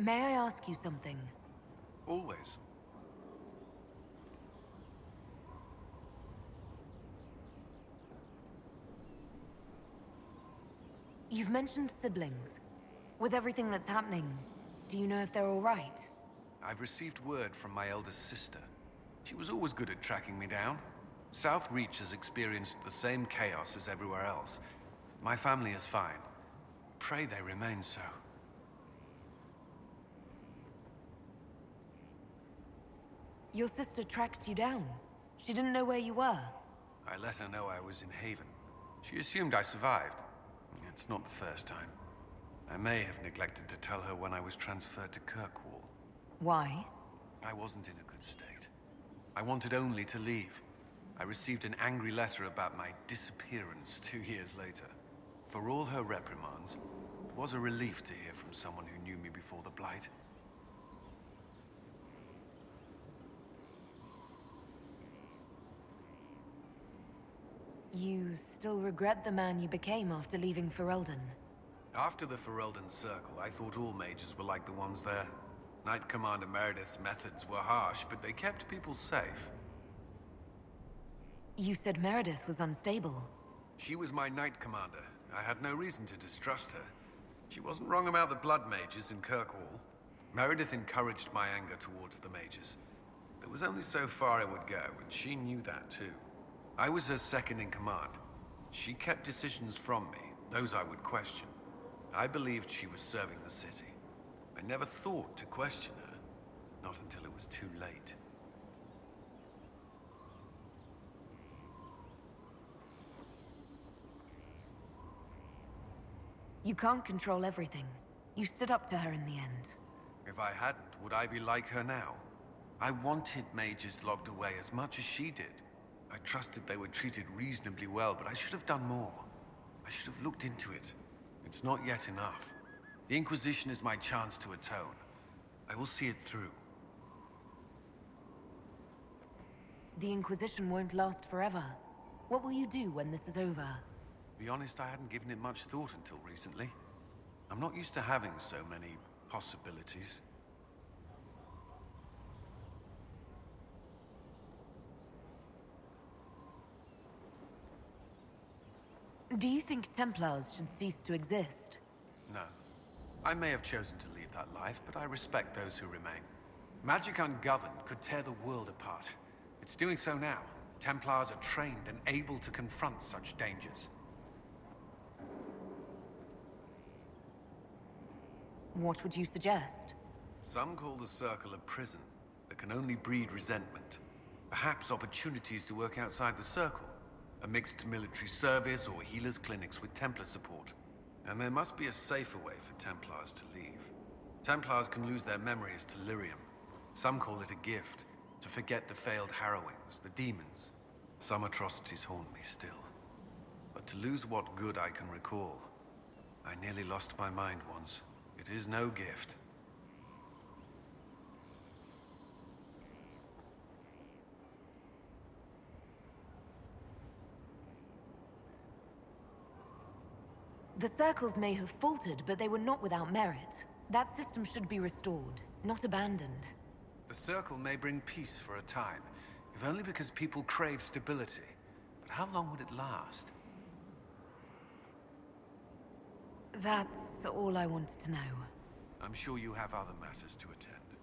May I ask you something? Always. You've mentioned siblings. With everything that's happening, do you know if they're all right? I've received word from my eldest sister. She was always good at tracking me down. South Reach has experienced the same chaos as everywhere else. My family is fine. Pray they remain so. Your sister tracked you down. She didn't know where you were. I let her know I was in Haven. She assumed I survived. It's not the first time. I may have neglected to tell her when I was transferred to Kirkwall. Why? I wasn't in a good state. I wanted only to leave. I received an angry letter about my disappearance 2 years later. For all her reprimands, it was a relief to hear from someone who knew me before the Blight. You still regret the man you became after leaving Ferelden? After the Ferelden Circle, I thought all mages were like the ones there. Knight Commander Meredith's methods were harsh, but they kept people safe. You said Meredith was unstable. She was my Knight Commander. I had no reason to distrust her. She wasn't wrong about the Blood Mages in Kirkwall. Meredith encouraged my anger towards the mages. There was only so far I would go, and she knew that too. I was her second in command. She kept decisions from me, those I would question. I believed she was serving the city. I never thought to question her, not until it was too late. You can't control everything. You stood up to her in the end. If I hadn't, would I be like her now? I wanted mages locked away as much as she did. I trusted they were treated reasonably well, but I should have done more. I should have looked into it. It's not yet enough. The Inquisition is my chance to atone. I will see it through. The Inquisition won't last forever. What will you do when this is over? To be honest, I hadn't given it much thought until recently. I'm not used to having so many possibilities. Do you think Templars should cease to exist? No. I may have chosen to leave that life, but I respect those who remain. Magic ungoverned could tear the world apart. It's doing so now. Templars are trained and able to confront such dangers. What would you suggest? Some call the Circle a prison that can only breed resentment. Perhaps opportunities to work outside the Circle. A mixed military service or healers' clinics with Templar support. And there must be a safer way for Templars to leave. Templars can lose their memories to lyrium. Some call it a gift, to forget the failed harrowings, the demons. Some atrocities haunt me still. But to lose what good I can recall, I nearly lost my mind once. It is no gift. The circles may have faltered, but they were not without merit. That system should be restored, not abandoned. The Circle may bring peace for a time, if only because people crave stability. But how long would it last? That's all I wanted to know. I'm sure you have other matters to attend.